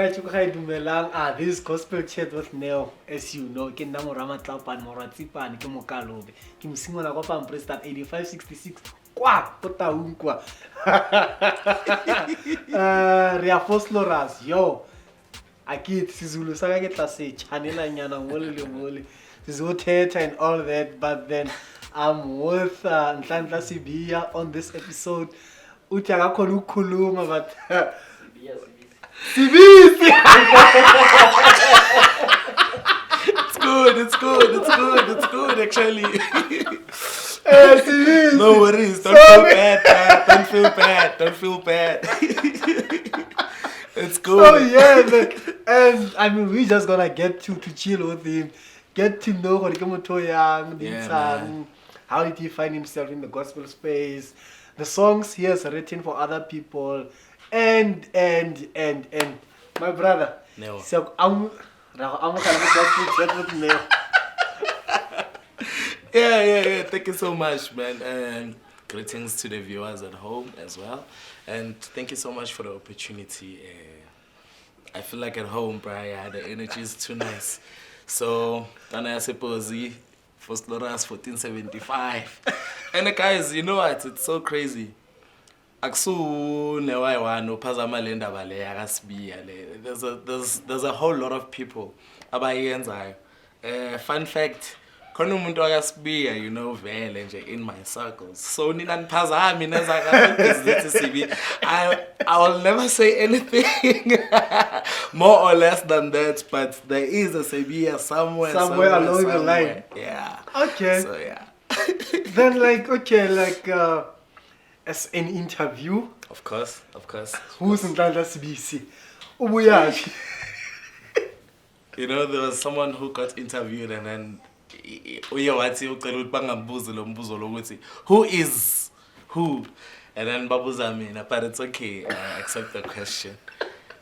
This gospel chat with Neo, as you know, ke nna Morama Tlapan, Moratsipane, ke Mokalobe. Ke mosimola kwa Pamprestan 8566. Kwa, ko Taung kwa. Re a Fosloras, yo. Akit sizulu saka ke tla se chanela nyana ngole le ngole. Sizothetha and all that, but then I'm with Nhlanhla Sibisi on this episode. Uthi akakhona ukukhuluma but Sibisi. It's good actually. Sibisi. No worries, don't feel bad. It's good. Oh yeah, man. And I mean, we just gonna get to chill with him, get to know what how did he find himself in the gospel space, the songs he has written for other people, and my brother. Neo. So I'm Yeah. Thank you so much, man. And greetings to the viewers at home as well. And thank you so much for the opportunity. I feel like at home, Brian. The energy is too nice. So, I suppose for Sloras 1475. And guys, you know what? It's so crazy. There's a whole lot of people. Fun fact. You know, in my circles. So I will never say anything more or less than that, but there is a Sabia somewhere along the line. Yeah. Okay. So yeah. Then as an interview. Of course. Who's Nhlanhla Sibisi? Ubuyaphi? You know, there was someone who got interviewed and then who is who? And then babuza mina, but it's okay, I accept the question.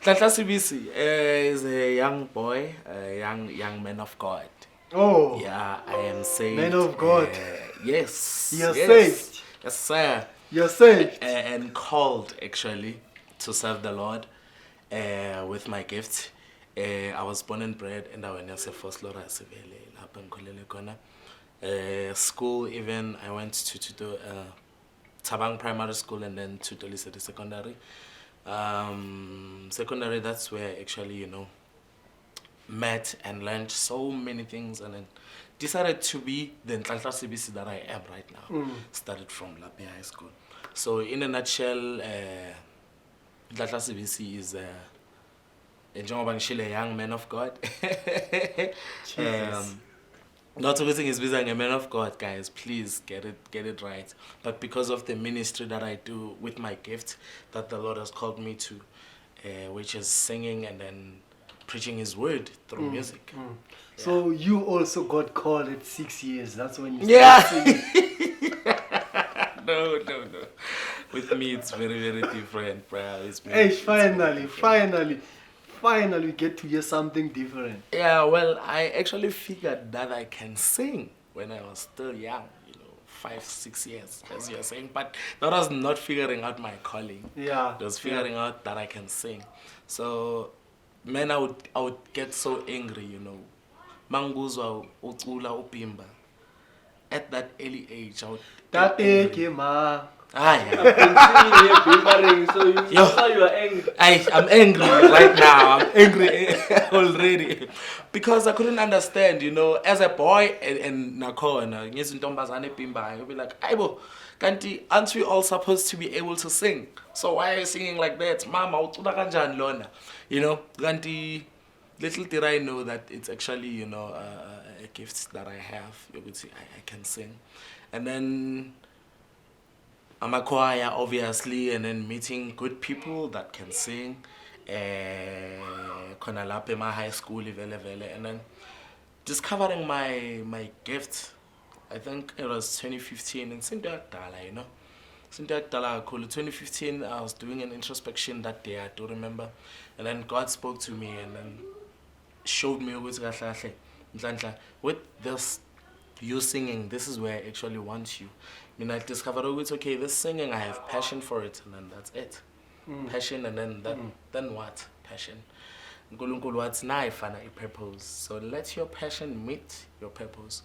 Nhlanhla Sibisi is a young boy, a young man of God. Oh. Yeah, I am saved. Man of God. Yes. You're saved. Yes, sir. You're saved. And called actually to serve the Lord with my gift. I was born and bred in school. Even I went to Tabang Primary School and then to Toliseti Secondary. Secondary, that's where actually met and learned so many things, and then decided to be the Nhlanhla Sibisi that I am right now. Started from Lapi High School. So in a nutshell, Nhlanhla Sibisi is a young man of God. Not everything is busy. A man of God, guys. Please get it right. But because of the ministry that I do with my gift that the Lord has called me to, which is singing and then preaching His word through music. Yeah. So you also got called at 6 years. That's when you started singing. No. With me, it's very, very different, bro. Finally, we get to hear something different. Yeah, well, I actually figured that I can sing when I was still young, 5-6 years, as you're saying. But that was not figuring out my calling. Yeah. It was figuring out that I can sing. So, man, I would get so angry, Manguzwa ucula upimba. At that early age, I would get angry. Yeah. So you are angry. I'm angry right now. I'm angry already because I couldn't understand. As a boy and Nakona, you'll be like, "Aibo, kanti, aren't we all supposed to be able to sing? So why are you singing like that, Mama? Utula lona." Kanti, little did I know that it's actually a gift that I have. You could see I can sing, and then I'm a choir, obviously, and then meeting good people that can sing. Konalape, my high school, and then discovering my gift. I think it was 2015 in Sindakdala, 2015, I was doing an introspection that day, I do remember. And then God spoke to me and then showed me with this, you singing, this is where I actually want you. I discovered, okay, this singing, I have passion for it, and then that's it. Passion, and then what? Passion. uNkulunkulu wathi nayifana i-purpose. So let your passion meet your purpose.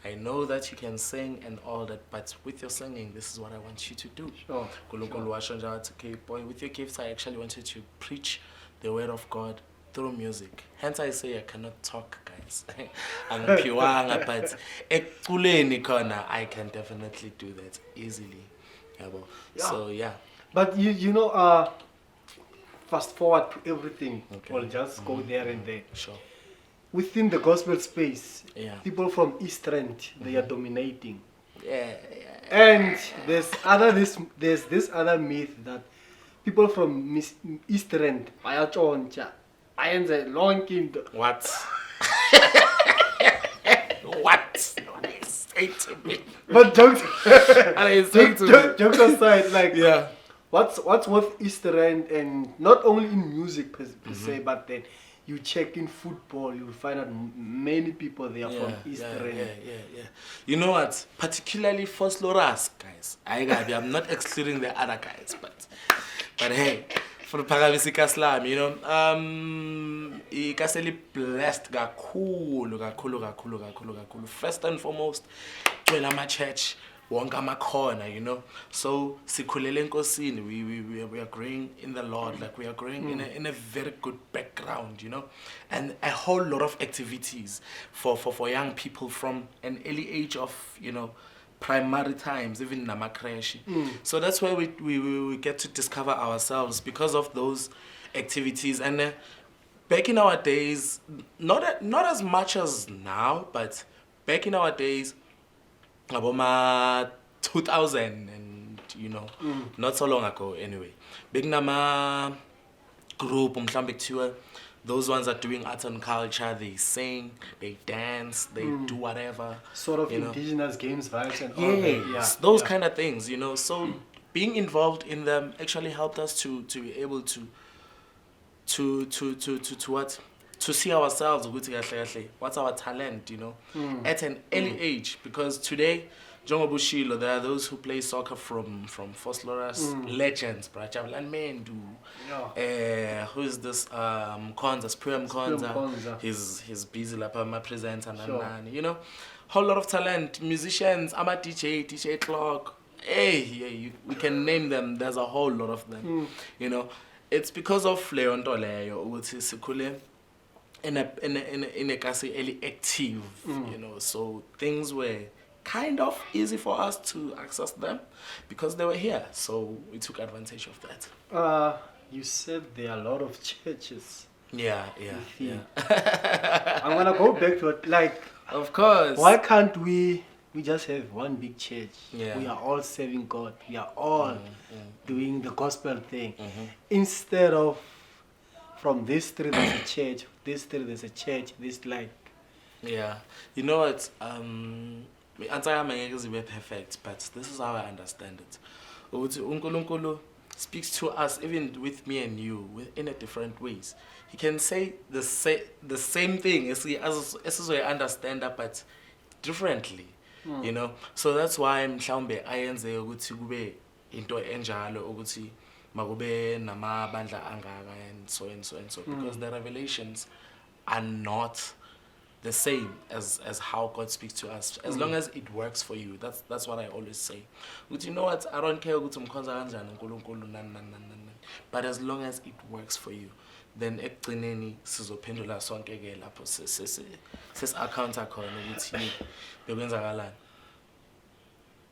I know that you can sing and all that, but with your singing, this is what I want you to do. Sure. uNkulunkulu washo njalo wathi, okay, boy, with your gifts, I actually wanted to preach the word of God through music. Hence I say I cannot talk, guys. Angiphiwanga, but eculeni khona, I can definitely do that easily. Yabo. Yeah. So yeah. But you know, fast forward to everything. Okay. We'll just go there and there. Sure. Within the gospel space, Yeah. people from East End, they are dominating. Yeah. And there's this other myth that people from East End, bayatshontsha, bayenze lonke into. What? What? What are you saying to me? But jokes, What are you saying to me? jokes aside, like Yeah. what's with East End, and not only in music per se, but then you check in football, you'll find out many people there from East End. Yeah. You know what? Particularly for Sloras, guys. I'm not excluding the other guys, but hey, for Pagavisi Kaslam, you know, ikaseli blessed kakhulu. First and foremost, when I'm at church, wonke amakhona, you know. So sikhulele enkosini, we are growing in the Lord, like we are growing in a very good background, you know, and a whole lot of activities for young people from an early age of, you know, primary times, even namakreshi. So that's where we get to discover ourselves because of those activities. And back in our days, not as much as now, but back in our days, about 2000, and you know, not so long ago anyway. Big nama group mhlambe kuthiwa those ones are doing arts and culture, they sing, they dance, they do whatever. Sort of indigenous games vibes and all that. Yeah, those kind of things, you know. So being involved in them actually helped us to be able to what? To see ourselves, what's our talent, you know, at an early age. Because today, Jongo Bushilo, there are those who play soccer from Fosloras legends, Brachavlan Mendu. Yeah. Who's this? Konza, Sprim Konza. Konza. He's busy like my presenter, Sure. you know, whole lot of talent, musicians. I'm a DJ Clark. Hey, we can name them. There's a whole lot of them, you know. It's because of Leon Toleyo, which is Sikule. In a kasi early active, you know, so things were kind of easy for us to access them because they were here, so we took advantage of that. You said there are a lot of churches. Yeah. I'm gonna go back to it. Like, Of course. why can't we just have one big church? Yeah. We are all serving God. We are all doing the gospel thing, instead of from this street there's a church, this street there's a church, this like. Yeah. You know what? Answer may perfect, but this is how I understand it. Unkulunkulu speaks to us, even with me and you, in a different ways. He can say the same thing as we understand that, but differently. You know. So that's why mhlawumbe ayenze ukuthi kube into enjalo ukuthi makube namabandla angaka and so because the revelations are not the same as how God speaks to us, as long as it works for you. That's what I always say. But you know what, I don't care ukuthi umkhonza kanjani uNkulunkulu but as long as it works for you, then ekugcineni sizophendula sonke ke lapho ses account akhona ukuthi bekwenzakalani.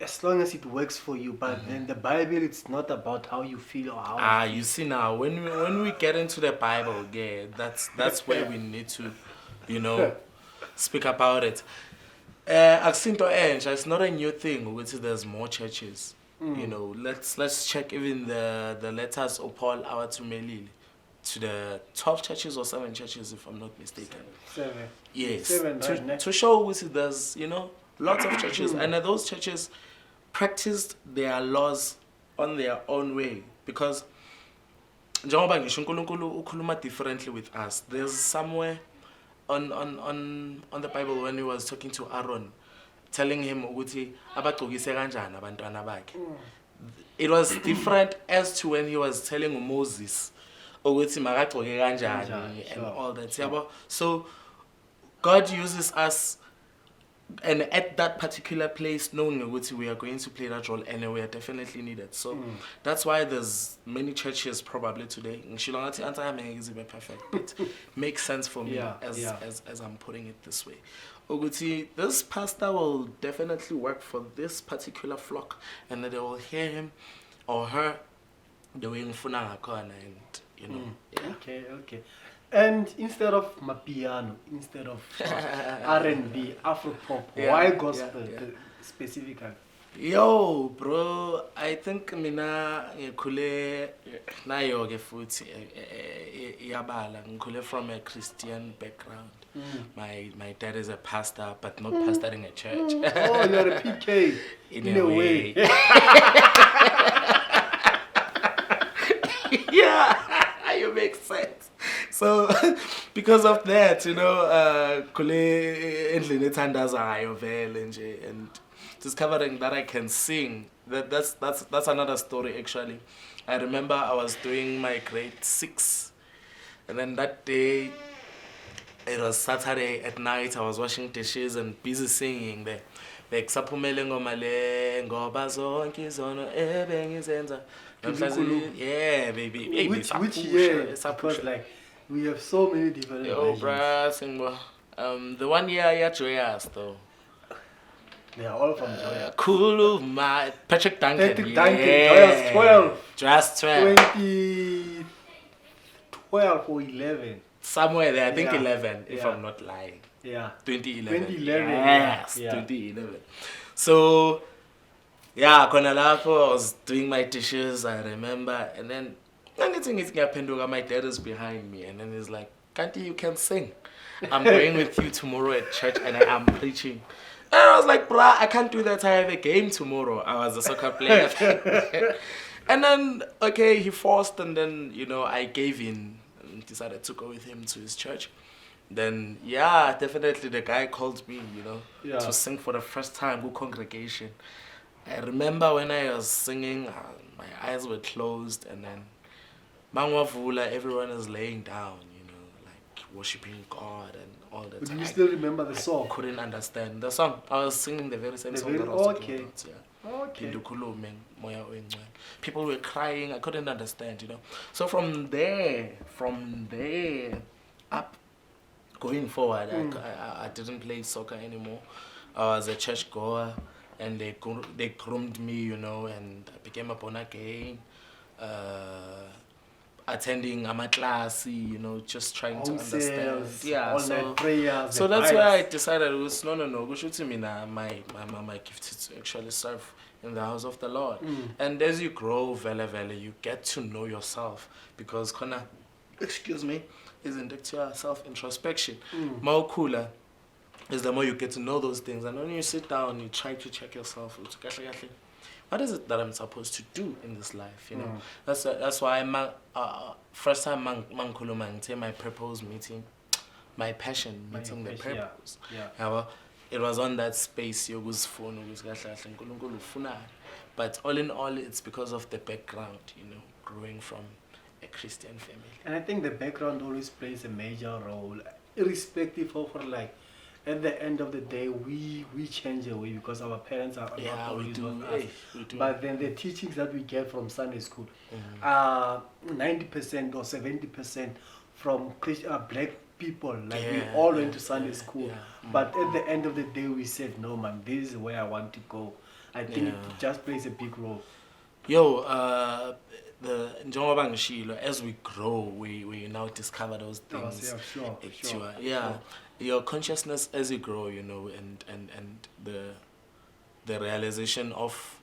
As long as it works for you, but then the Bible, it's not about how you feel or how. You see now, when we get into the Bible, yeah, that's where we need to, you know, speak about it. It's not a new thing. Which there's more churches. You know, let's check even the letters of Paul Awatumelili to the 12 churches or 7 churches, if I'm not mistaken. 7. Yes. 7, right? To show which there's, you know, lots of churches, and those churches practiced their laws on their own way, because njengoba ngisho uNkulunkulu ukhuluma differently with us. There's somewhere on the Bible when he was talking to Aaron, telling him ukuthi abagcokise kanjani abantwana bakhe. It was different as to when he was telling Moses ukuthi makagcoke kanjani Kanjani, and sure, all that. sure. Yabo? So God uses us, and at that particular place, knowing ukuthi we are going to play that role and we are definitely needed. So that's why there's many churches probably today. Ngishilo ngathi anti is perfect, but makes sense for me Yeah, as yeah. as I'm putting it this way. Ukuthi, this pastor will definitely work for this particular flock, and that they will hear him or her the way ngifuna ngakhona, and you know. Yeah. Okay. And instead of mapiano, instead of R&B, Afro pop, Yeah, why gospel yeah. specifically? Yo, bro, I think mina ngikhule nayo ke futhi iyabala, ngikhule from a Christian background. My dad is a pastor, but not pastoring a church. Oh, you're a PK in a way. Yeah, you make sense. So because of that, you know, khule endlini ethandazayo vele nje, and discovering that I can sing, that's another story actually. I remember I was doing my grade 6, and then that day, it was Saturday at night, I was washing dishes and busy singing there. Bekusaphumele ngoma le ngoba zonke izono ebengizenza. Nkulunkulu. Yeah, baby. Hey, Which year? Because like we have so many different Yo, versions. bruh, sing more. The one year yeah, Joyous though. They are all from Joya. Cool, my Patrick Duncan. Patrick Duncan, Joyous 12. Just 12. 2012 or 11. Somewhere there, I think Yeah. 11, if Yeah. I'm not lying. Yeah. 2011. 2011, Yes, yeah. 2011. So, yeah, khona lapho I was doing my dishes, I remember, and then my dad is behind me, and then he's like, Kanti, you can sing. I'm going with you tomorrow at church, and I am preaching. And I was like, bruh, I can't do that. I have a game tomorrow. I was a soccer player. And then, okay, he forced, and then, you know, I gave in and decided to go with him to his church. Then, yeah, definitely the guy called me, you know, Yeah. to sing for the first time with congregation. I remember when I was singing, my eyes were closed, and then Mangwavula, everyone is laying down, you know, like worshiping God and all that. But do you still remember the song? I couldn't understand the song. I was singing the very same The song very- that I was okay. talking about. Yeah. Okay. Pindukhulume, Moya Oyingcwele. People were crying. I couldn't understand, you know. So from there, up, going forward, I didn't play soccer anymore. I was a church goer, and they groomed me, you know, and I became a born again. Attending class, you know, just trying to understand. Sales, Yeah, all so night prayers. so the that's why I vibes. decided it was no. Kushuthi mina, my gift is to actually serve in the house of the Lord. And as you grow, vele, you get to know yourself, because khona, excuse me, isn't it your self introspection? Mawukhula is the more you get to know those things, and when you sit down, you try to check yourself. What is it that I'm supposed to do in this life? You know, that's why first time mankhuluma my purpose meeting, my passion meeting the passion, yeah. purpose. Yeah. Yabo, it was on that space but all in all, it's because of the background, you know, growing from a Christian family. And I think the background always plays a major role, irrespective of like, at the end of the day, we change away because our parents are Yeah, not we always do. with us. Hey, we do. But then the teachings that we get from Sunday school, 90% or 70% from black people, like we Yeah, all yeah, went to Sunday yeah, school. yeah. But at the end of the day, we said, no man, this is where I want to go. I think Yeah. it just plays a big role. Yo, njengoba ngishilo, as we grow, we now discover those things. Yeah, sure. Yeah, your consciousness as you grow, you know, and the realization of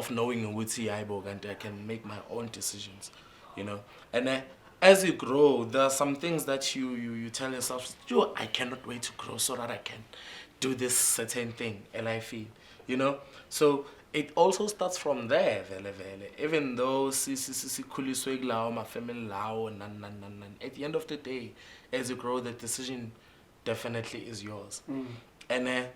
knowing ukuthi hayibo kanti I can make my own decisions, you know. And as you grow, there are some things that you tell yourself, yo, I cannot wait to grow so that I can do this certain thing, LIFE, you know. So it also starts from there, vele. Even though sikhuliswe kulawo ma family lawo nan. At the end of the day, as you grow, the decision definitely is yours. And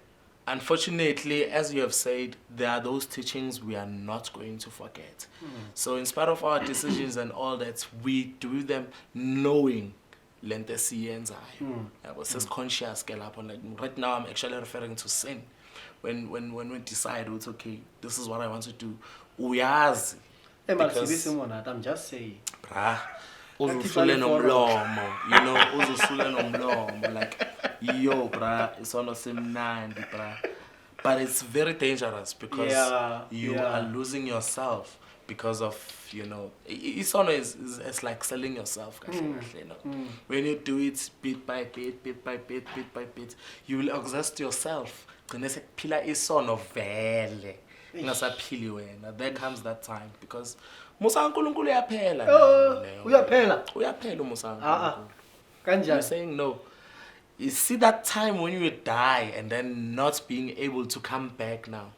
unfortunately, as you have said, there are those teachings we are not going to forget. So in spite of our decisions and all that, we do them knowing lento esiyenzayo. Yabo, sesiconscious ke lapho. Like right now I'm actually referring to sin. When we decide, it's okay, this is what I want to do. Uyazi. Hey, man, Because- Sibisi Monat, I'm just saying. Bruh, uzusule nomlomo, you know, uzusule nomlomo, like, yo, bruh, it's on semnandi, bruh. But it's very dangerous because you are losing yourself because of, you know, it's like selling yourself, you know. When you do it bit by bit, you will exhaust yourself. There comes that time because Musa uNkulunkulu uyaphela. Uyaphela umusa uNkulunkulu. You're Kanjani? saying no. You see that time when you die and then not being able to come back now.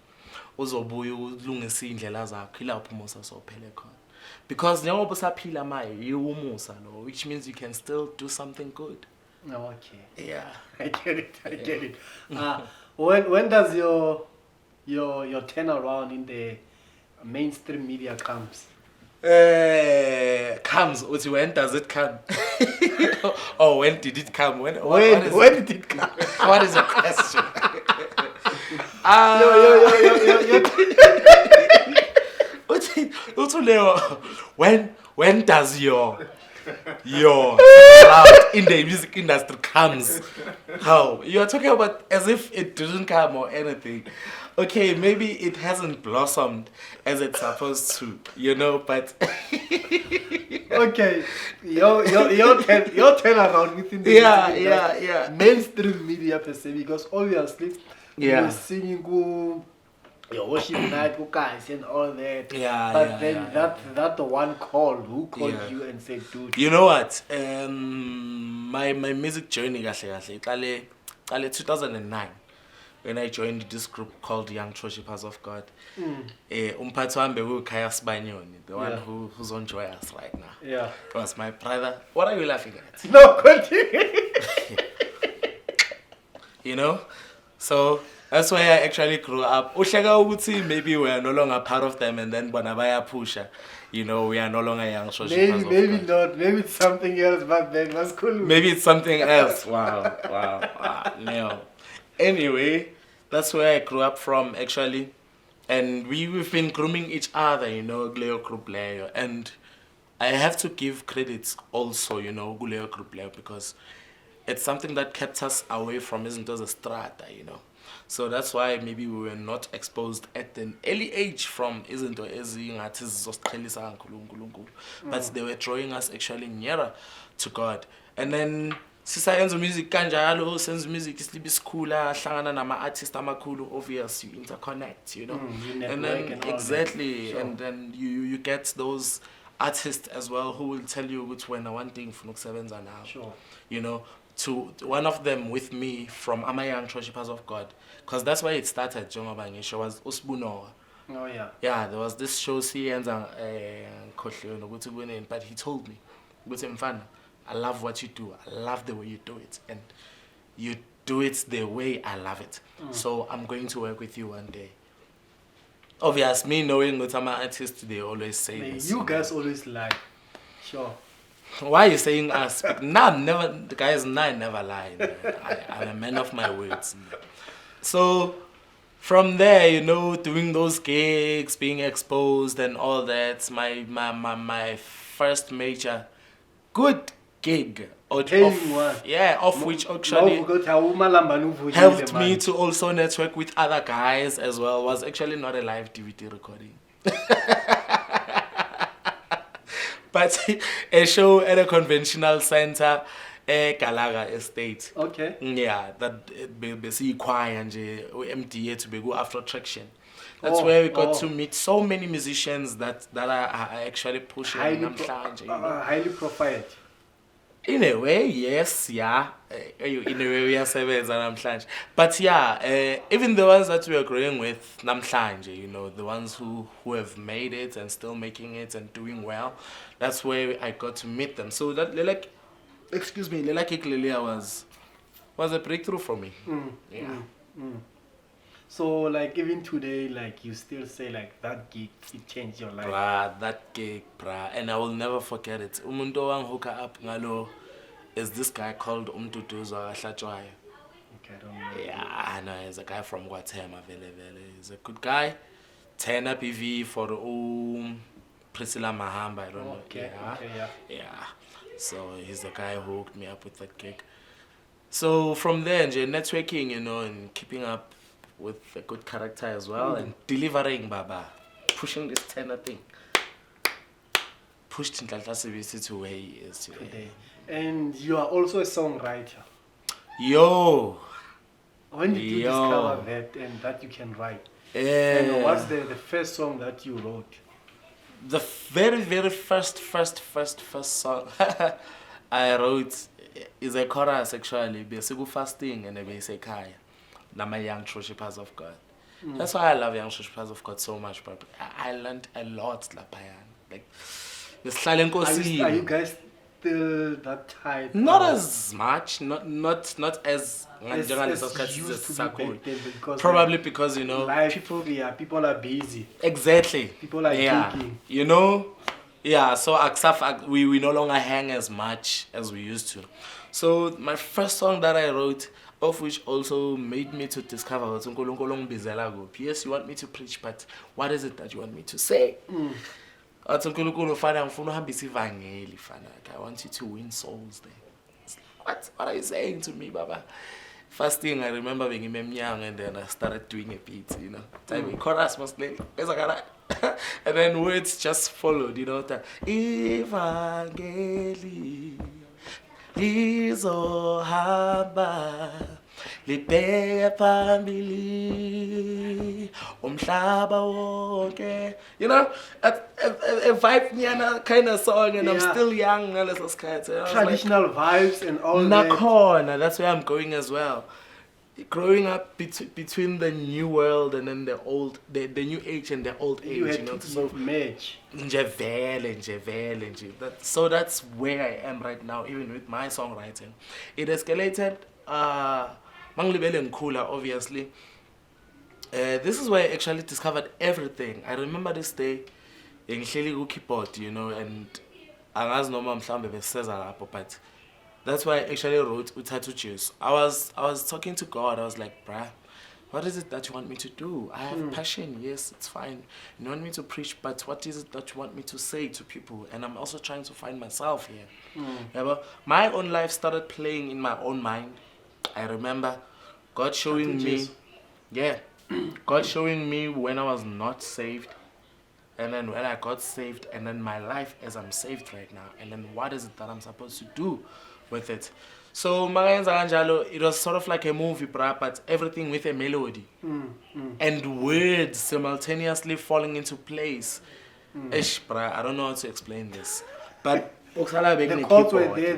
Uzobuya ulungise indlela zakho ilapho umusa sophele khona. Because njengoba usaphila manje umusa lo, which means you can still do something good. Okay. Yeah. I get it. When does your turnaround in the mainstream media comes? Comes. When does it come? Oh, when did it come? When Did it come? What is the question? When does your clout in the music industry comes? How? You are talking about as if it didn't come or anything. Okay, maybe it hasn't blossomed as it's supposed to, you know, but Okay, your turnaround within the yeah. mainstream media per se, because obviously you Yeah. were singing your worship night, guys, and all that. Yeah, But yeah, then yeah, that one call, who called Yeah. you and said, dude? you know what? My music journey kahle 2009 when I joined this group called Young Worshippers of God. Umphathi wami bekukhaya Sibanyoni, the one who's on Joyous right now. Yeah. It was my brother. What are you laughing at? No, continue. You know? So that's why I actually grew up. Uhleka ukuthi maybe we are no longer part of them and then bona bayapusha. You know, we are no longer Young Worshippers of Maybe God. not. Maybe it's something else, but then was cool. Maybe it's something else. Wow. No. Anyway, that's where I grew up from actually. And we've been grooming each other, you know, Gleo Group Leo. And I have to give credits also, you know, Gleo Group Leo, because it's something that kept us away from izinto zestrata, you know. So that's why maybe we were not exposed at an early age from izinto ezingathi zizosiqhelisa kaNkulunkulu. But they were drawing us actually nearer to God. And then sisayenza music kanjalo, senza music isilibi sikhula, hlangana nama artists amakhulu, obvious you interconnect, you know. You And network then and all exactly, that. Sure. and then you get those artists as well who will tell you which when one thing for now. Sure. You know, to one of them with me from Young Worshippers of God, because that's why it started. Jonga show was Usbunoa. Oh, yeah. Yeah, there was this show but he told me, Mfana, I love what you do. I love the way you do it, and you do it the way I love it. So I'm going to work with you one day. Obvious, me knowing what I'm an artist, they always say this. You guys always lie. Sure. Why are you saying us? Nah, the guys, I never lie. I'm a man of my words. So from there, you know, doing those gigs, being exposed and all that, my first major good gig. Of which actually helped me to also network with other guys as well, was actually not a live DVD recording. But a show at a conventional center, Galaga Estate. Okay. Yeah, that basically choir and MDA to be go after traction. That's where we got to meet so many musicians that are actually pushing highly profiled. In a way, yes, yeah. In a way, we are sevens and namhlanje. But yeah, even the ones that we are growing with namhlanje, you know, the ones who have made it and still making it and doing well, that's where I got to meet them. So that Lela Kiklelea was a breakthrough for me. Yeah. So like even today, like you still say like that gig it changed your life. Bruh, that gig, bruh, and I will never forget it. Umuntu owangihooka up ngalo is this guy called Umduduzo Ahlatshwayo. Okay, I don't know. Yeah, I know, he's a guy from Guatemala, vele. He's a good guy. 10 PV for Priscilla Mahamba, I don't know. Okay, Yeah. okay, yeah. Yeah. So he's the guy who hooked me up with that gig. So from there, networking, and keeping up with a good character as well, and delivering, baba, pushing this tenor thing. Pushed Nhlanhla Sibisi to where he is today. And you are also a songwriter. Yo! When did you discover that and that you can write? And what's the first song that you wrote? The very, very first song I wrote is a chorus actually. Besiku fasting and a say Kaya. My young worshippers of God. That's why I love young worshippers of God so much, but I learned a lot like Are you guys still that type? not as much, not as used to be back then, because probably because life, people people are busy. exactly People are gigging. Yeah, so we no longer hang as much as we used to. So my first song that I wrote, of which also made me to discover what's yes, you want me to preach, but what is it that you want me to say? I want you to win souls there. What are you saying to me, Baba? First thing I remember being young, and then I started doing a beat, Time chorus mostly. And then words just followed, that Evangeli lizohamba libheke phambili umhlaba wonke, a vibe nyana kind of song, and I'm still young ngaleso sikhathi. Traditional vibes and all that. Nakhona, that's where I'm going as well. Growing up between the new world and then the old, the new age and the old age, You had to so match. So that's where I am right now, even with my songwriting. It escalated. Mangilibele Nkula, obviously. This is where I actually discovered everything. I remember this day, ngihleli ku keyboard, and angazi noma mhlambe beseza lapho, but that's why I actually wrote Uthathu Juice. I was talking to God. I was like, bruh, what is it that you want me to do? I have passion. Yes, it's fine. You want me to preach, but what is it that you want me to say to people? And I'm also trying to find myself here. Yeah, but my own life started playing in my own mind. I remember God showing me, God showing me when I was not saved, and then when I got saved, and then my life as I'm saved right now, and then what is it that I'm supposed to do with it. So it was sort of like a movie, but everything with a melody and words simultaneously falling into place. I don't know how to explain this, but The chords were there,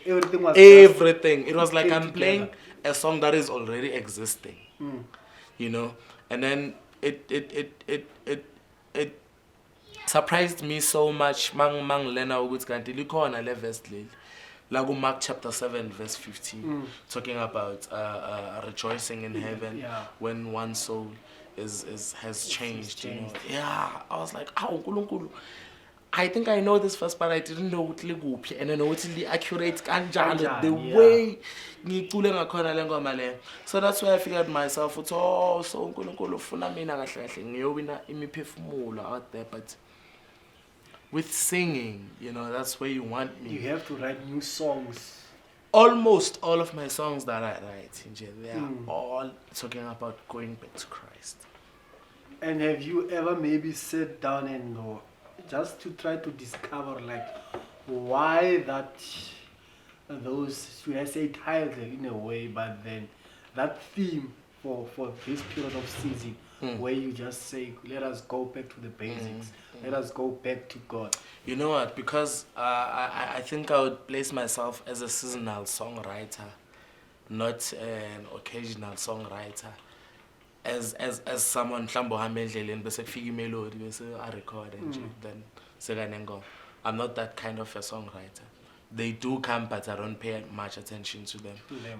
everything was everything. It was like I'm together. playing a song that is already existing, and then it surprised me so much. Mang lena ukuthi kanti likhona le verse leli. Like Mark chapter 7 verse 15, talking about rejoicing in heaven when one soul has changed. Yeah, I was like, oh, I think I know this verse, but I didn't know what liguphi, and I know what the accurate kanjalo the way ngicule ngakhona le ngoma le. So that's why I figured myself, so uNkulunkulu ufuna mina kahle kahle ngiyowina imiphefumulo out there, but with singing, that's where you want me. You have to write new songs. Almost all of my songs that I write, they are all talking about going back to Christ. And have you ever maybe sat down and just to try to discover like why those, should I say, title in a way, but then that theme for this period of season where you just say, let us go back to the basics, let us go back to God. You know what? Because I think I would place myself as a seasonal songwriter, not an occasional songwriter. As someone mhlambe ohamba endleleni bese kufika imelody bese I record and then sekanengo. I'm not that kind of a songwriter. They do come, but I don't pay much attention to them.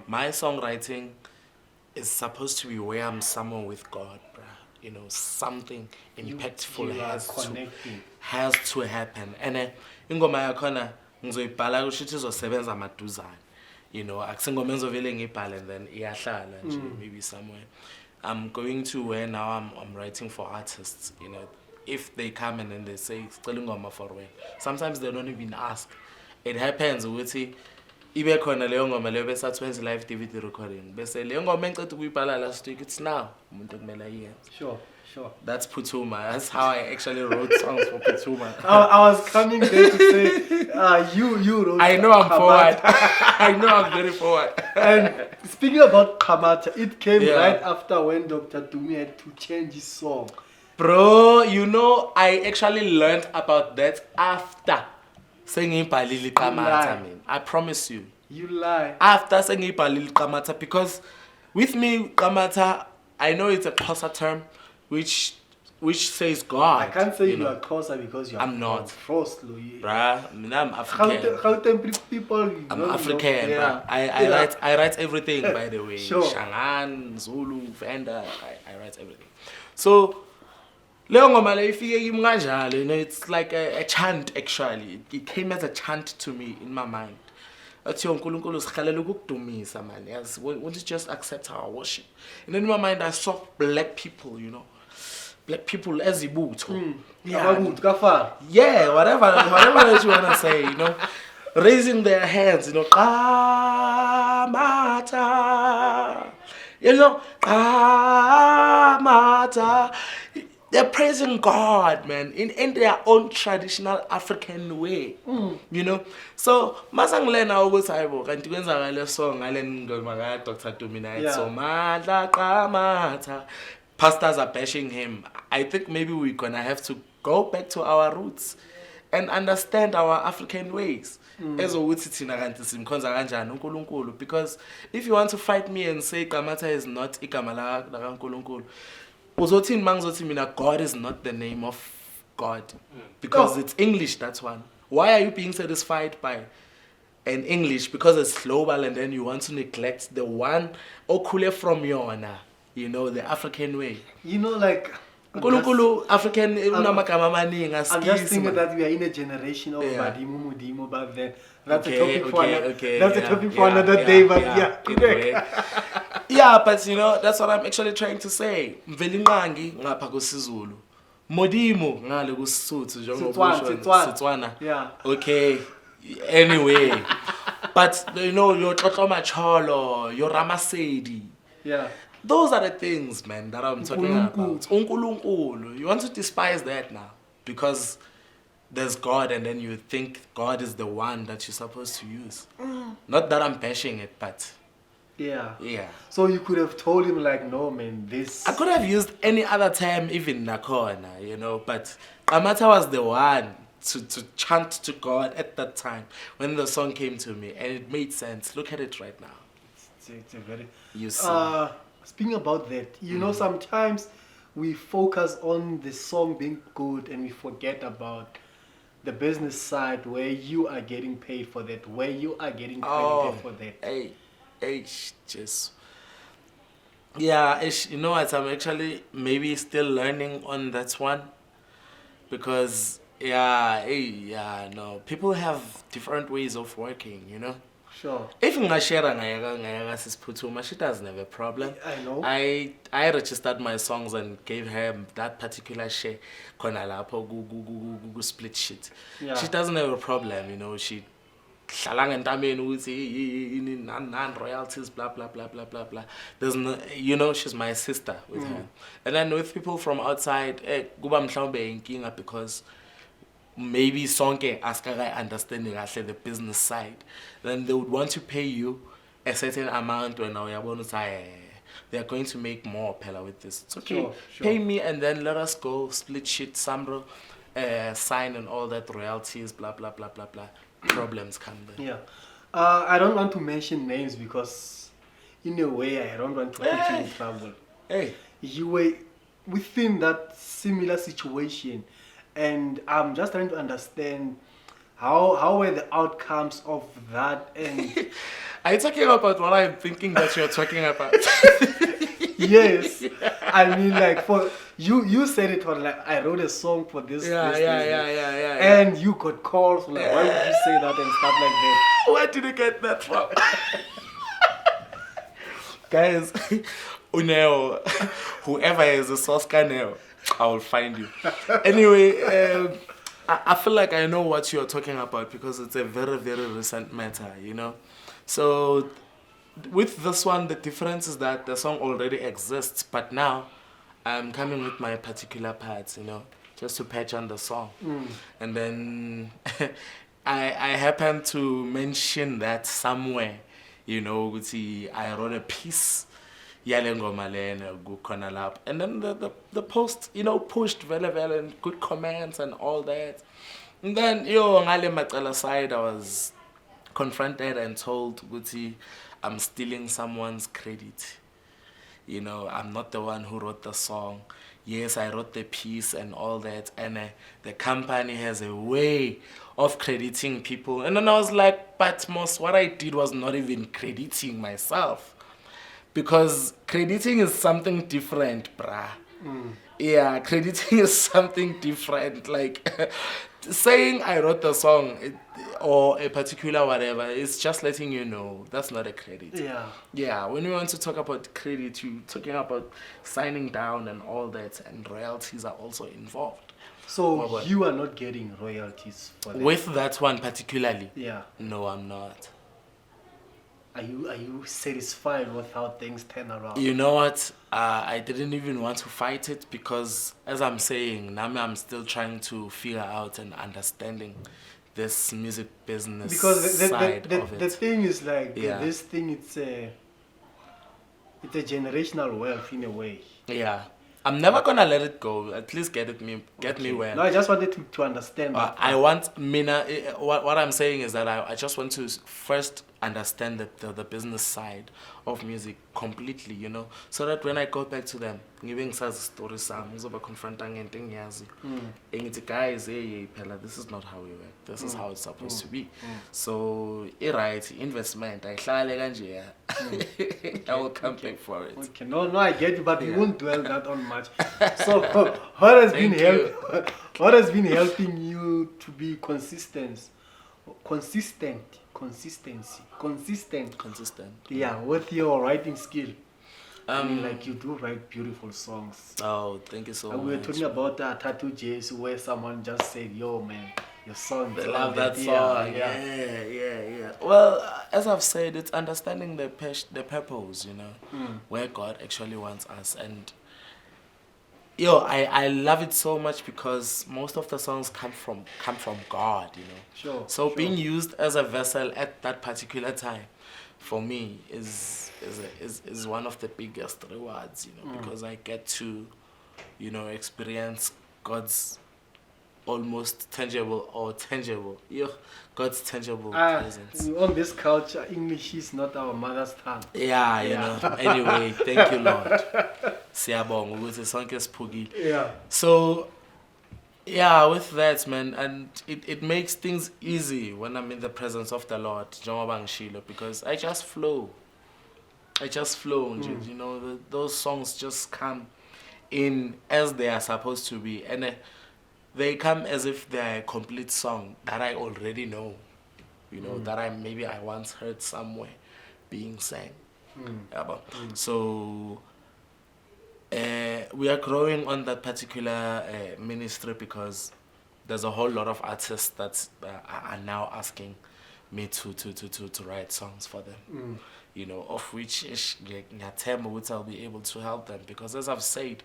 My songwriting is supposed to be where I'm somewhere with God, bruh. You know, something impactful you are has connecting. to happen. And ingoma yakhona ngizoyibhala kusho ukuthi izosebenza maduzane. You know, akusingoma engizovele ngiyibhale and then iyahlala nje maybe somewhere. I'm going to where now I'm writing for artists, you know. If they come and then they say "Sicela ingoma for when," sometimes they don't even ask. It happens ukuthi ibe khona leyo ngoma leyo bese atwenza live DVD recording bese leyo ngoma engicede ukuyibhala last week, it's now umuntu kumele ayenze. Sure. That's Putuma. That's how I actually wrote songs for Putuma. I was coming there to say, you wrote. I know I'm Kamata. forward. I know I'm very forward. And speaking about Kamata, it came Yeah. right after when Dr. Dumi had to change his song. Bro, you know, I actually learned about that after singing Palili Kamata, man. I promise you. You lie. After singing Palili Kamata, because with me, Kamata, I know it's a Xhosa term, which says God. I can't say you know. are closer because you are I'm not. Frost, Louis. Bruh, I mean, I'm African. Gauteng people. you I'm don't know. African, Yeah. bruh. I write everything, by the way. Sure. Shangan, Zulu, Venda, I write everything. So, leyo ngoma le ifike kimi kanjalo, you know, it's like a chant actually. It came as a chant to me in my mind. Athi uNkulunkulu sikhalela ukukudumisa man. Yes, won't you just accept our worship? And in my mind I saw black people, you know. Black people as ibutho. Abakuthi kafana. Yeah, whatever that you wanna say, you know, raising their hands, you know, Kamata, you know, Kamata. They're praising God, man, in their own traditional African way, you know. So, masangilena ukuthi hayibo kanti kwenzakala song ngale ngoma ka Dr. Dumi so madla Kamata. Pastors are bashing him. I think maybe we're gonna have to go back to our roots and understand our African ways. Ezokuthi thina kanti simkhonza kanjani uNkulunkulu, because if you want to fight me and say Kamata is not igama la kaNkulunkulu, uzothini mangizothi mina God is not the name of God, because it's English, that's one. Why are you being satisfied by an English because it's global and then you want to neglect the one okhule from yona? You know, the African way. You know, like. Nkulunkulu African unamagama amaningi I'm just thinking that we are in a generation of Badimu Mudimo back then. That's a topic for that's a topic for another day, but yeah. Yeah, but you know, that's what I'm actually trying to say. Mvelinqangi ngapha kusiZulu. Modimo ngale kuSotho njengoba Setswana. Yeah. Okay. Anyway, but you know, your Tlotlo Macholo, your Ramasedi. Yeah. Those are the things, man, that I'm talking about. Unkulunkulu. You want to despise that now because there's God and then you think God is the one that you're supposed to use. Not that I'm bashing it, but yeah. So you could have told him like, no, man, this. I could have used any other term, even Nakona, you know, but Kamata was the one to chant to God at that time when the song came to me, and it made sense. Look at it right now. It's a very. You see. Speaking about that, you know, sometimes we focus on the song being good and we forget about the business side where you are getting paid for that, where you are getting credited for that. Just. Yeah, you know what, I'm actually maybe still learning on that one because, no, people have different ways of working, you know. Sure. If ngashare ngayaka sis Putuma, she doesn't have a problem. I know. I registered my songs and gave her that particular share. Khona lapho ku split shit. Yeah. She doesn't have a problem, you know. She hlala ngentameni ukuthi non royalties blah blah blah blah blah blah. There's no, you know, she's my sister with her. And then with people from outside, kuba mhlawumbe inkinga because maybe sonke askaka understanding kahle the business side, then they would want to pay you a certain amount when now they are going to make more pella with this. It's okay. Sure. Pay me and then let us go split shit, samro, sign and all that royalties, blah blah blah blah blah. Problems come there. Yeah. I don't want to mention names because in a way I don't want to put you in trouble. Hey. You were within that similar situation. And I'm just trying to understand how were the outcomes of that, and Are you talking about what I'm thinking that you're talking about? Yes. I mean, like, for you said it on, like, I wrote a song for this. Yeah. And you got calls, like, why would you say that and stuff like that? Where did you get that from? Guys, Uneo, whoever is a source Neo, I will find you. Anyway, I feel like I know what you're talking about because it's a very, very recent matter, you know. So with this one, the difference is that the song already exists, but now I'm coming with my particular parts, you know, just to patch on the song. And then I happen to mention that somewhere, you know, I wrote a piece, yale ngoma lena kukhona lapho. And then the post, you know, pushed very well and good comments and all that. And then ngale macala side, I was confronted and told ukuthi I'm stealing someone's credit. You know, I'm not the one who wrote the song. Yes, I wrote the piece and all that, and the company has a way of crediting people. And then I was like, but most what I did was not even crediting myself, because crediting is something different, bruh. Yeah, crediting is something different. Like saying I wrote the song or a particular whatever, it's just letting you know that's not a credit. Yeah, when we want to talk about credit, you're talking about signing down and all that, and royalties are also involved. So you are not getting royalties for that? With that one particularly? Yeah. No, I'm not. Are you satisfied with how things turn around? You know what? I didn't even want to fight it because, as I'm saying, now I'm still trying to figure out and understanding this music business because side of it. The thing is like, Yeah. this thing, it's a generational wealth in a way. Yeah. I'm never gonna let it go. At least get me well. No, I just wanted to understand. I want Mina. What I'm saying is that I just want to first understand the business side of music completely, you know, so that when I go back to them, giving such stories, some confronting and thing, and guys, hey, Pella, this is not how we work. This is how it's supposed to be. So, right, investment. I will come back for it. Okay, no, I get you, but we won't dwell that on much. So, what has been helping you to be consistent? Yeah, with your writing skill. I mean, like, you do write beautiful songs. Oh, thank you so much. We were talking about Tattoo Jays, where someone just said, "Yo, man, your song." They love that song. Yeah. Well, as I've said, it's understanding the purpose, you know, where God actually wants us. And I love it so much because most of the songs come from God, you know. So being used as a vessel at that particular time, for me, is one of the biggest rewards, you know, because I get to, you know, experience God's almost tangible God's tangible presence. On this culture, English is not our mother's tongue. Yeah, you know. Anyway, thank you, Lord. Siyabonga ukuthi sonke siphukile. Yeah. So, yeah, with that, man, and it makes things easy when I'm in the presence of the Lord, because I just flow. You know, those songs just come in as they are supposed to be, and they come as if they're a complete song that I already know, you know, that I once heard somewhere being sang. So we are growing on that particular ministry because there's a whole lot of artists that are now asking me to write songs for them, you know, of which I'll be able to help them, because as I've said,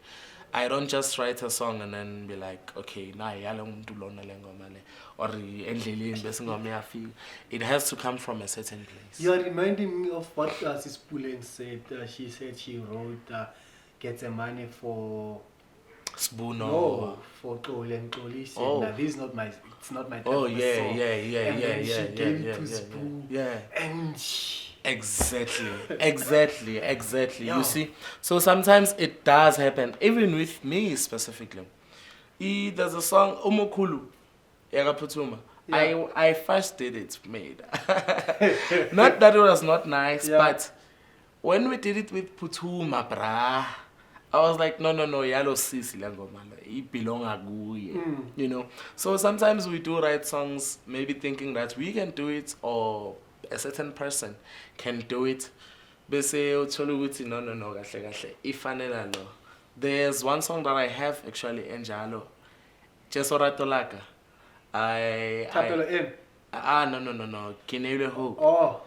I don't just write a song and then be like, okay, now or it has to come from a certain place. You are reminding me of what Sis Pullen said. She said she wrote Get the Money for Spoon. No, for Tole and Tole. She said, this is not my, it's not my type of song. And then she came to Spoon. And Exactly. You see, so sometimes it does happen, even with me specifically. There's a song Umukulu Yagaputuma. I first did it made. Not that it was not nice, but when we did it with Putuma, brah, I was like, no, yalo sisi la ngoma le, it belong aguye, you know. So sometimes we do write songs, maybe thinking that we can do it or a certain person can do it. Bese uthole ukuthi no kahle kahle ifanele lo. There's one song that I have actually enjalo. Jesorato laka. Chapelo in. No. Kinele ho. Oh.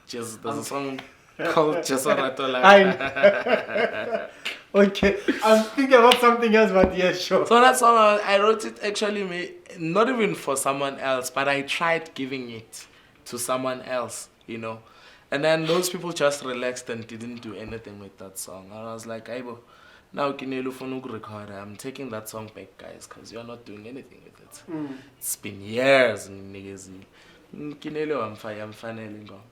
Just there's a song called Jesorato laka. Okay, I'm thinking about something else, but yeah, sure. So that song I wrote it actually not even for someone else, but I tried giving it to someone else, you know. And then those people just relaxed and didn't do anything with that song. And I was like, Aibo, now Kinelu Fonuk record, I'm taking that song back, guys, because you're not doing anything with it. It's been years. Kinelu, I'm finally gone.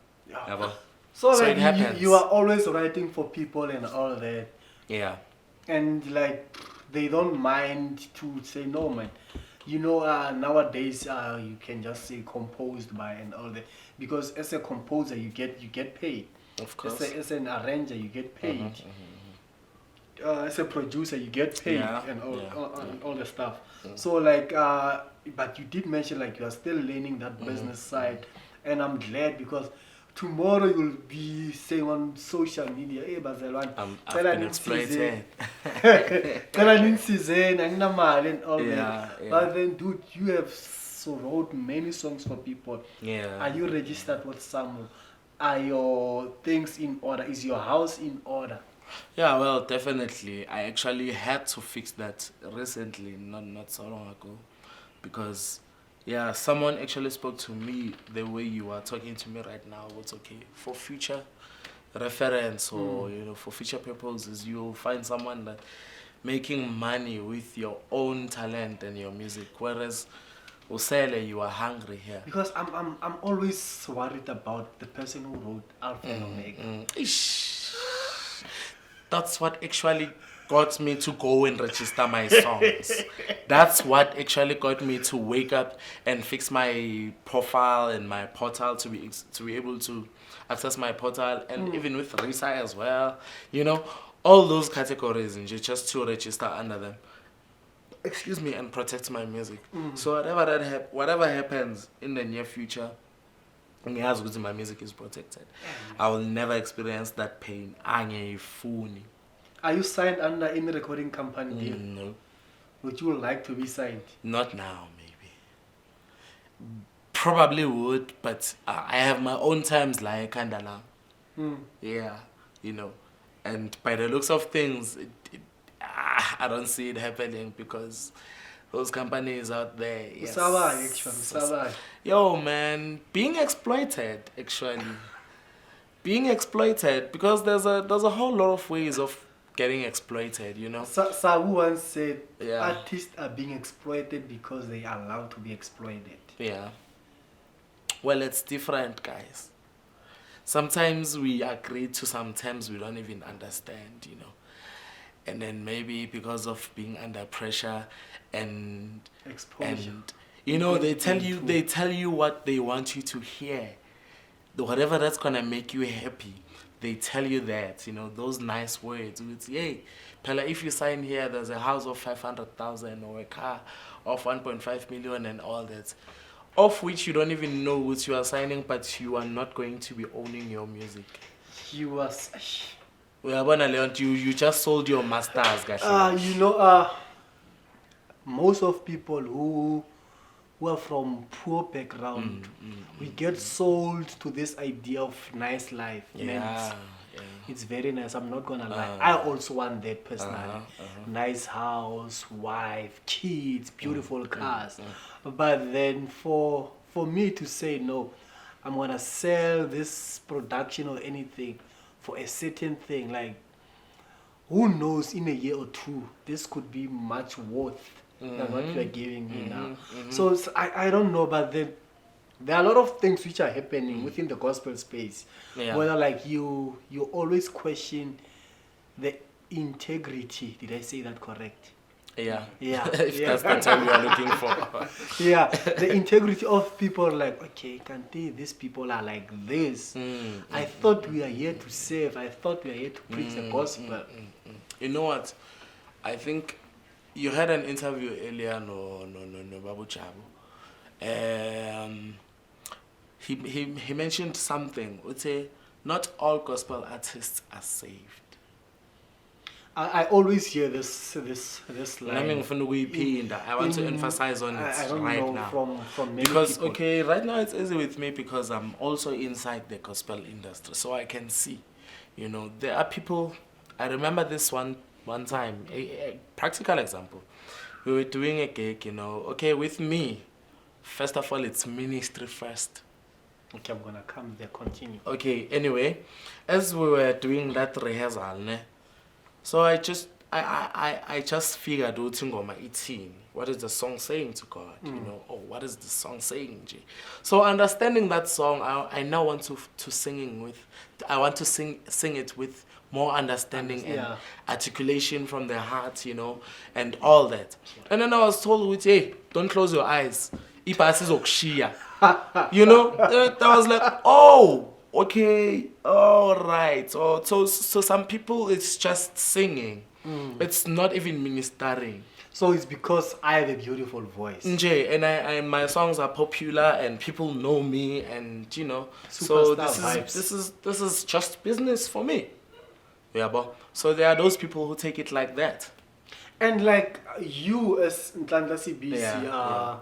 So So like it happens. you are always writing for people and all that. Yeah. And like they don't mind to say no, man. You know, nowadays you can just say composed by and all that, because as a composer you get paid. Of course. As an arranger you get paid. As a producer you get paid and all the stuff. So like, but you did mention like you are still learning that business side, and I'm glad because tomorrow you'll be saying on social media, hey Bazelwan, I've been exploited. And all that. But then dude, you have wrote many songs for people. Yeah. Are you registered with some? Are your things in order? Is your house in order? Yeah, well, definitely. I actually had to fix that recently, not so long ago, because someone actually spoke to me the way you are talking to me right now. It's okay for future reference or for future purposes. You'll find someone that making money with your own talent and your music, whereas Usele, you are hungry here. Because I'm always worried about the person who wrote Alpha and Omega. That's what actually got me to go and register my songs. That's what actually got me to wake up and fix my profile and my portal to be able to access my portal, and even with Risa as well. You know, all those categories and just to register under them. Excuse me, and protect my music. So whatever happens in the near future, as my music is protected, I will never experience that pain. Are you signed under any recording company deal? No. Would you like to be signed? Not now, maybe. Probably would, but I have my own times like Kandala. Yeah, you know. And by the looks of things, I don't see it happening because those companies out there. Yes. Yo, man, being exploited actually. Being exploited because there's a whole lot of ways of getting exploited, you know. Sabu once said artists are being exploited because they are allowed to be exploited. Yeah. Well, it's different, guys. Sometimes we agree to, sometimes we don't even understand, you know. And then maybe because of being under pressure and exposure, and you know, they tell you what they want you to hear. Whatever that's gonna make you happy, they tell you that, you know, those nice words. It's, hey, Pella, if you sign here, there's a house of 500,000 or a car of 1.5 million and all that, of which you don't even know what you are signing, but you are not going to be owning your music. You are. You just sold your masters, guys. You know, most of people who are from poor background, we get sold to this idea of nice life. Man, it's very nice. I'm not gonna lie. I also want that personally. Nice house, wife, kids, beautiful cars. But then for me to say no, I'm gonna sell this production or anything for a certain thing, like who knows, in a year or two this could be much worth than what you are giving me now. So I don't know, but then there are a lot of things which are happening within the gospel space, whether like you always question the integrity. Did I say that correct? Yeah. Yeah, If yeah. that's the term you are looking for. Yeah, the integrity of people like, okay, Kanti, these people are like this. I thought we are here to save. I thought we are here to preach the gospel. You know what? I think you had an interview earlier, no, Babu Chabu. He mentioned something. Would say not all gospel artists are saved. I always hear this line. I want to emphasize on it I don't right know now. from many Because people. okay, right now it's easy with me because I'm also inside the gospel industry, so I can see, you know, there are people. I remember this one time, a practical example. We were doing a gig, you know. Okay, with me, first of all, it's ministry first. Okay, I'm gonna come there. Continue. Okay, anyway, as we were doing that rehearsal, ne, so I just figured ukuthi ingoma ithini. What is the song saying to God? You know, oh, what is the song saying, G? So understanding that song, I now want to sing it with more understanding and articulation from the heart, you know, and all that. And then I was told with, hey, don't close your eyes. Ibhasi izokushiya. You know, I was like, oh, okay, all right. So some people, it's just singing. It's not even ministering. So it's because I have a beautiful voice. Nje, and my songs are popular and people know me, and you know, so this is just business for me. Yeah, but so there are those people who take it like that. And like you as Nhlanhla Sibisi,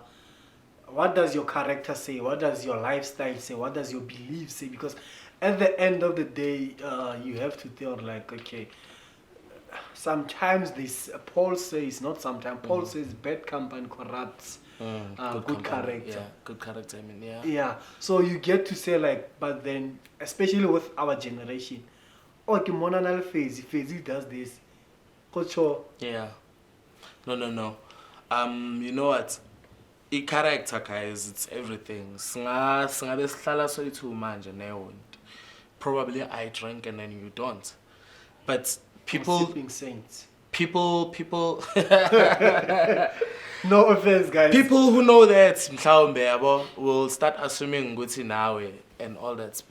what does your character say? What does your lifestyle say? What does your belief say? Because at the end of the day, you have to think like, okay, sometimes this Paul says, not sometimes, Paul says bad company corrupts good character. Yeah, good character, I mean, yeah. Yeah, so you get to say like, but then, especially with our generation, okay, monanal phase does this. Culture. Yeah. No. You know what? I-character, guys, it's everything. Singabe sihlala soyi-two manje newonto. Probably I drink and then you don't. But people, saints. people No offense, guys. people who know that mhlawumbe yabo will start assuming ukuthi nawe and all that.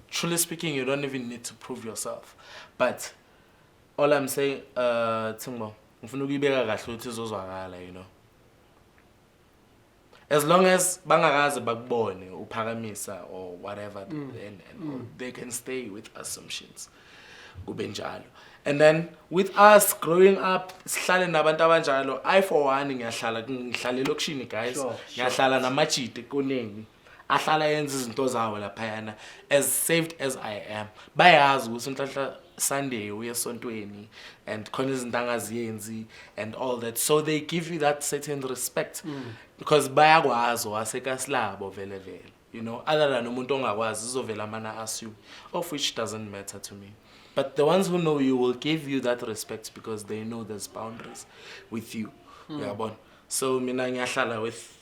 Truly speaking, you don't even need to prove yourself. But all I'm saying, Tsingbo, ngifuna ukuyibeka kahle ukuthi izozwakala, you know. As long as bangakaze bakubone uphakamisa or whatever, and they can stay with assumptions. Kube njalo. And then with us growing up, sihlale nabantu abanjalo, I for one ngiyahlala elokishini, guys. Ngiyahlala namajite koneni. Ahlala yenza izinto zawo laphayana, as saved as I am. Bayazi ukuthi Nhlanhla Sunday uya esontweni and khona izinto angaziyenzi and all that. So they give you that certain respect because bayakwazi wasekasilabo vele. You know, other than umuntu ongakwazi izovela mana assume, of which doesn't matter to me. But the ones who know you will give you that respect because they know there's boundaries with you. So mina ngiyahlala with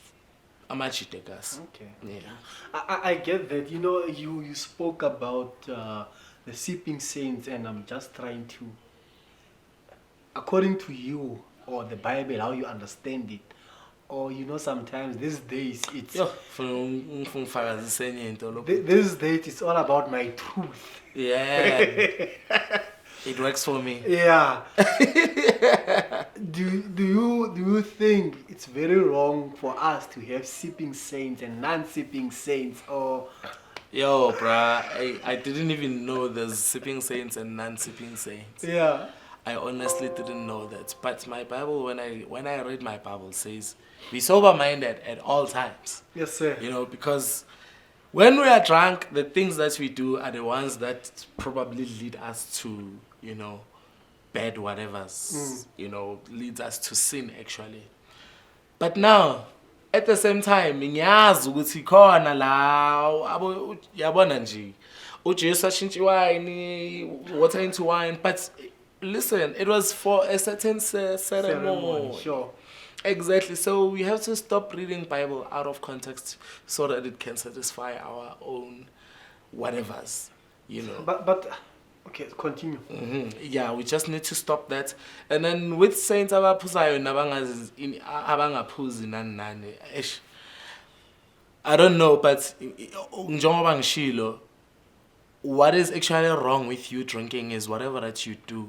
amajitekas. Okay. Yeah. I get that. You know, you spoke about the seeping saints, and I'm just trying to, according to you or the Bible, how you understand it, or you know, sometimes these days it's these days it's all about my truth. Yeah. It works for me. Yeah. Do you think it's very wrong for us to have seeping saints and non-seeping saints, or? Yo, bruh, I didn't even know there's seeping saints and non-seeping saints. Yeah. I honestly didn't know that. But my Bible, when I read my Bible, says be sober-minded at all times. Yes, sir. You know, because when we are drunk, the things that we do are the ones that probably lead us to, you know, bad whatevers. You know, leads us to sin actually. But now, at the same time, ngiyazi ukuthi khona la yabona nje uJesu ashintsha iwine, water into wine, but listen, it was for a certain ceremony. Sure. Exactly. So we have to stop reading Bible out of context so that it can satisfy our own whatevers, you know. But Okay, continue. Yeah, we just need to stop that. And then with saints abaphuzayo abangaphuzi nani nani. I don't know, but njengoba ngishilo, what is actually wrong with you drinking is whatever that you do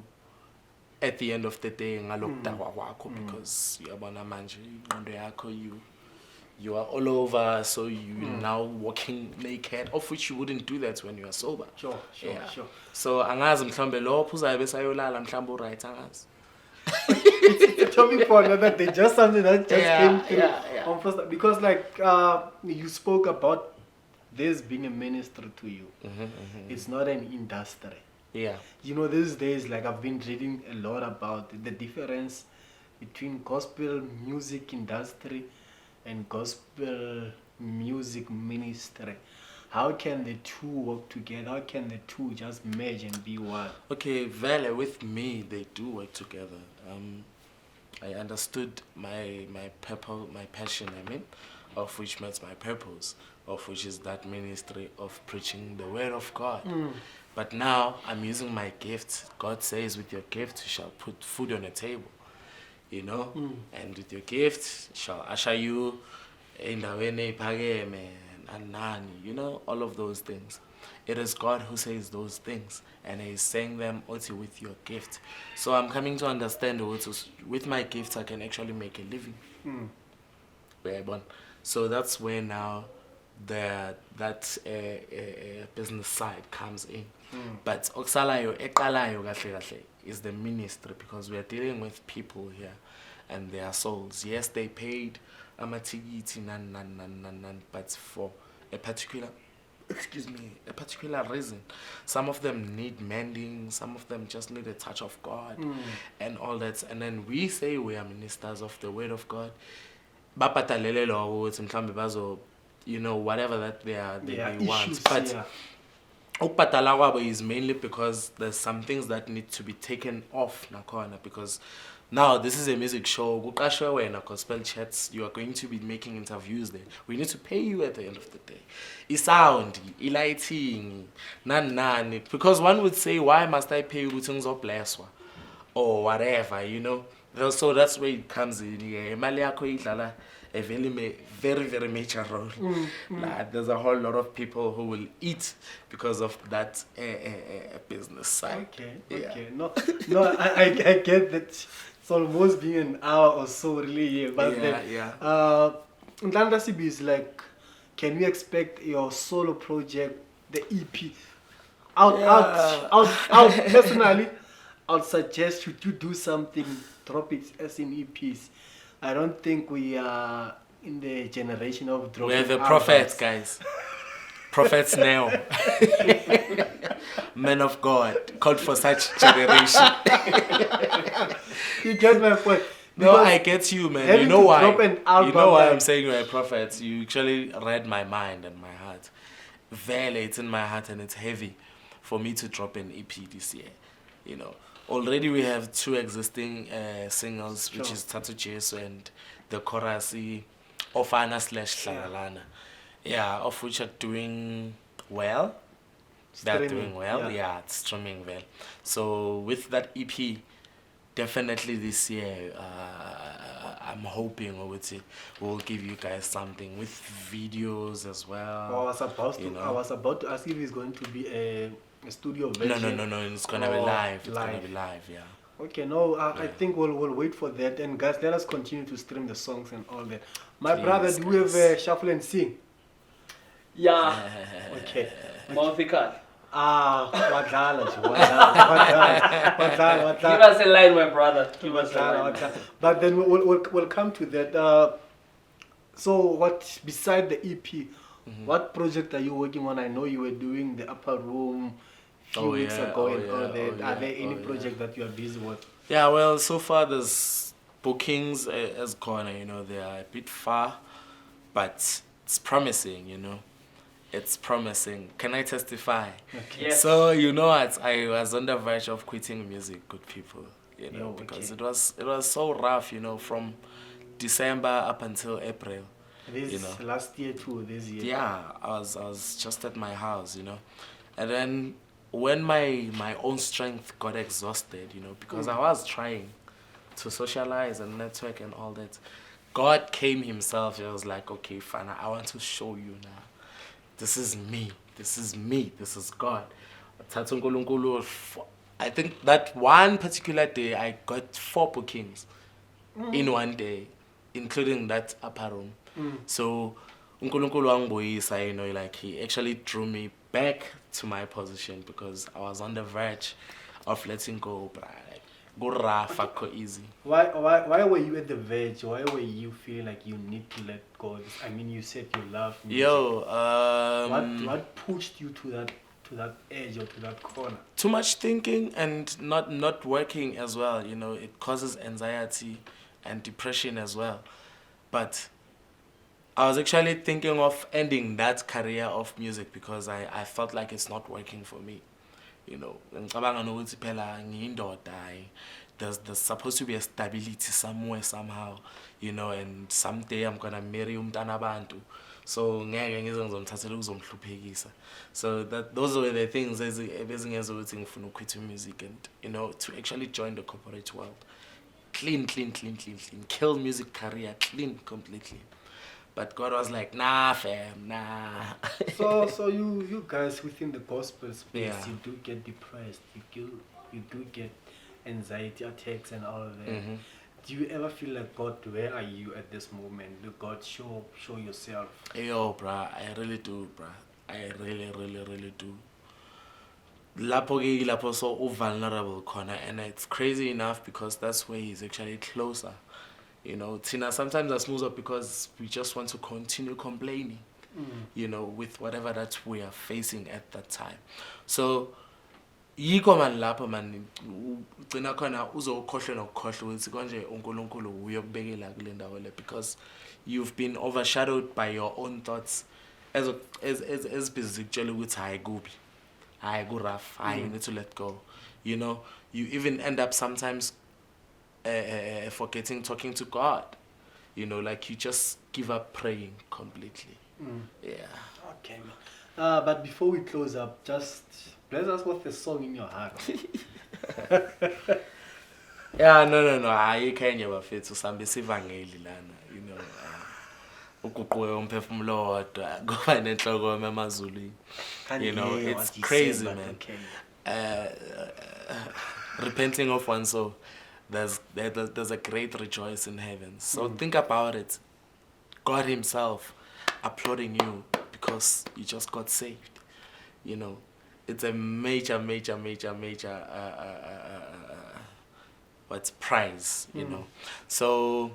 at the end of the day ngalokudakwa kwakho, because uyabona manje ingqondo yakho you are all over, so you now walking naked, of which you wouldn't do that when you are sober. Sure. So angazi mhlambe lo ophuzayo besayolala mhlambe uright angazi. It's a topic for another day. Just something that just came through. Yeah. On first, because you spoke about this being a ministry to you. It's not an industry. Yeah. You know, these days, like I've been reading a lot about the difference between gospel music industry and gospel music ministry. How can the two work together? How can the two just merge and be one? Okay, Vele, with me, they do work together. I understood my passion, of which means my purpose, of which is that ministry of preaching the word of God. But now I'm using my gift. God says, with your gift you shall put food on the table, you know, and with your gift shall usher you in the way, and nani, you know, all of those things. It is God who says those things, and He's saying them also with your gift. So I'm coming to understand also, with my gift I can actually make a living. So that's where now that business side comes in. But okusalayo eqalayo kahle kahle is the ministry, because we are dealing with people here and their souls. Yes, they paid amatikiti nan, but for a particular reason. Some of them need mending, some of them just need a touch of God and all that. And then we say we are ministers of the word of God. Bapatalele lo ukuthi mhlambe bazo, you know, whatever that they want. Issues, but ukubhadala kwabo is mainly because there's some things that need to be taken off nakhona, because now this is a music show. Kuqashwe wena gospel chats, you are going to be making interviews there. We need to pay you at the end of the day. Sound, lighting, nani. Because one would say, why must I pay you ukuthi ngizoblesswa or whatever, you know? So that's where it comes in. Imali yakho idlala a very, very major role. Like, there's a whole lot of people who will eat because of that business side. Okay. No, I get that. It's almost been an hour or so, really. But Nhlanhla Sibisi is like, can we expect your solo project, the EP, out? Personally, I'd suggest you to do something. Drop it as in EPs. I don't think we are in the generation of dropping. We're the prophets, guys. Prophets now. Men of God, called for such generation. You get my point. No, I get you, man. You know why? You know why I'm saying you're a prophet. You actually read my mind and my heart. Vele, it's in my heart and it's heavy for me to drop an EP this year. You know, already we have 2 existing singles, which is Tatu Jesu and the chorus Ofana / Hlangalana. Yeah, of which are doing well. They're doing well. Yeah, it's streaming well. So with that EP, definitely this year, I'm hoping we'll give you guys something with videos as well. I was about to ask if it's going to be a studio version. No. It's gonna be live. It's gonna be live. Yeah. Okay, no, I think we'll wait for that. And guys, let us continue to stream the songs and all that. My brother, do we have shuffle and sing? Yeah. Okay. Mouthicard. Wadlala. Give us a line, my brother. Give us a line. But then we'll come to that. So what, beside the EP, what project are you working on? I know you were doing the Upper Room few weeks ago and all that. Are there any project that you are busy with? Yeah, well, so far there's bookings as corner, you know, they are a bit far, but it's promising, you know. It's promising. Can I testify? Okay. Yes. So, you know what, I was on the verge of quitting music, good people, you know, because it was so rough, you know, from December up until April. This you know. last year too, this year. Yeah, I was just at my house, you know. And then when my own strength got exhausted, you know, because I was trying to socialize and network and all that, God came himself. He was like, okay, Fana, I want to show you now. This is me. This is me. This is God. Thatha uNkulunkulu. I think that one particular day I got 4 bookings in one day, including that upper room. So uNkulunkulu wangibuyisa, you know, like he actually drew me back to my position because I was on the verge of letting go, bruh. Like, go rough, go easy. Why were you at the verge? Why were you feeling like you need to let go? I mean, you said you love music. What pushed you to that edge or to that corner? Too much thinking and not working as well, you know. It causes anxiety and depression as well. But I was actually thinking of ending that career of music because I felt like it's not working for me. You know, there's supposed to be a stability somewhere, somehow, you know, and someday I'm gonna marry umntana bantu. So so those were the things as quit music and, you know, to actually join the corporate world. Clean, kill music career, clean completely. But God was like, nah, fam, nah. So you guys within the gospel space, Yeah. you do get depressed, you do get anxiety attacks and all of that. Mm-hmm. Do you ever feel like, God, where are you at this moment? Do God show yourself? Yo, bruh, I really do, bruh. I really do. Lapo so vulnerable corner, and it's crazy enough because that's where he's actually closer. You know, Tina, sometimes I smooth up because we just want to continue complaining, you know, with whatever that we are facing at that time. So, yiko man lapho man ugcina khona uzokhohlwa nokukhohlwa ukuthi konje uNkulunkulu uyokubekela kule ndawo le, because you've been overshadowed by your own thoughts as busy kutshela ukuthi hayi kubi, hayi ku rough, hayi you need to let go. You know, you even end up sometimes forgetting talking to God. You know, like you just give up praying completely. Yeah. Okay, man. But before we close up, just bless us with a song in your heart. Yeah, no. I can't ever fit to some besivangeli lana, you know. Uguquke umphefumulo wodwa ngoba nenhloko emazulwini. You know, it's crazy, man. Repenting of one's soul. There's a great rejoice in heaven. So think about it. God himself applauding you because you just got saved. You know, it's a major what's prize, you know. So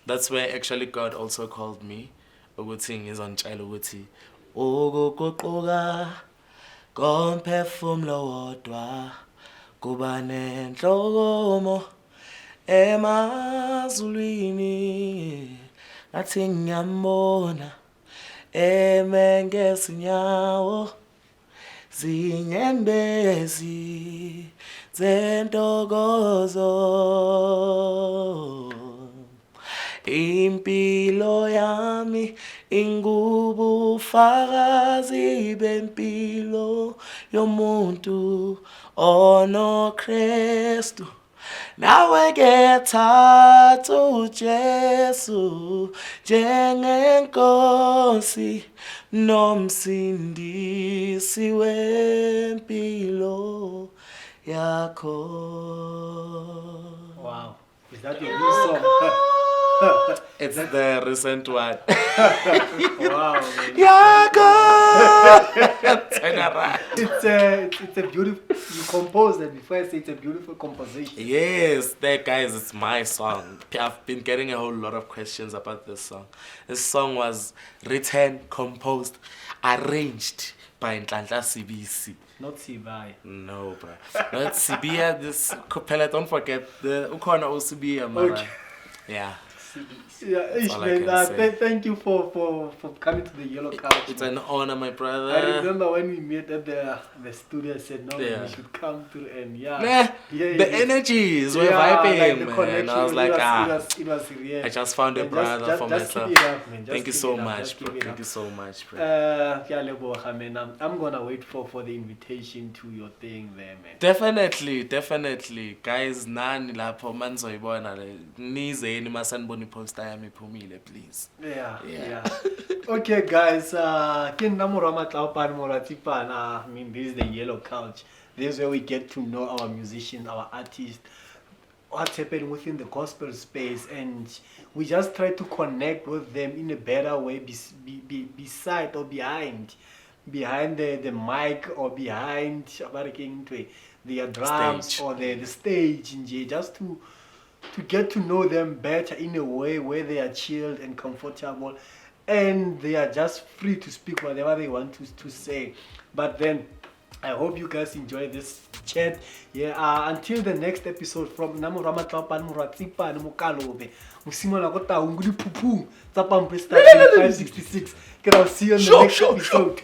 that's where actually God also called me. Ukuthi ngizongitshela ukuthi ukuguquka komphefumulo wodwa kuba nenhlokomo emazulwini ngathi ngiyambona ngezinyawo zinyembezi zentokozo, impilo yami ingubufakazi bempilo yomuntu onoKristu. Nawe kethatha uJesu njengenkosi nomsindisi wempilo yakho. Wow. Is that your new song? It's the recent one. Wow. It's a beautiful. You composed it before I say it's a beautiful composition. Yes, that guys, it's my song. I've been getting a whole lot of questions about this song. This song was written, composed, arranged by Nhlanhla Sibisi. Not Sibai. No, bro. Not Sibia. This Kupela. Don't forget the Ukona Usibia, man. Okay. Yeah. Sibisi. Yeah, all I can say. thank you for coming to the Yellow Couch. It's an honor, my brother. I remember when we met at the studio, I said, no, Yeah. we should come through, and yeah. Nah, Yeah, the energies were vibing, like the man. connection, I was like, it was real. I just found a And brother for just myself. keep it up, man. Just Thank you keep so it up, much, just bro. keep it Thank up. you so much, bro. Yeah, leboga, man. I'm gonna wait for the invitation to your thing there, man. Definitely. Guys, nani lapho manzoyibona le. Nizeni masanibona poster yami iphumile, please. Yeah. Okay, guys. I mean, this is the Yellow Couch. This is where we get to know our musicians, our artists, what's happening within the gospel space, and we just try to connect with them in a better way, beside or behind the mic or behind their drums Stage. or the stage, just to get to know them better in a way where they are chilled and comfortable, and they are just free to speak whatever they want to say. But then I hope you guys enjoy this chat. Yeah, until the next episode from Namo Ramatlapan Muratipa Mukalobe. Musimola Kota Unguli Pupu Tapam Star 566. I'll see you on the next episode.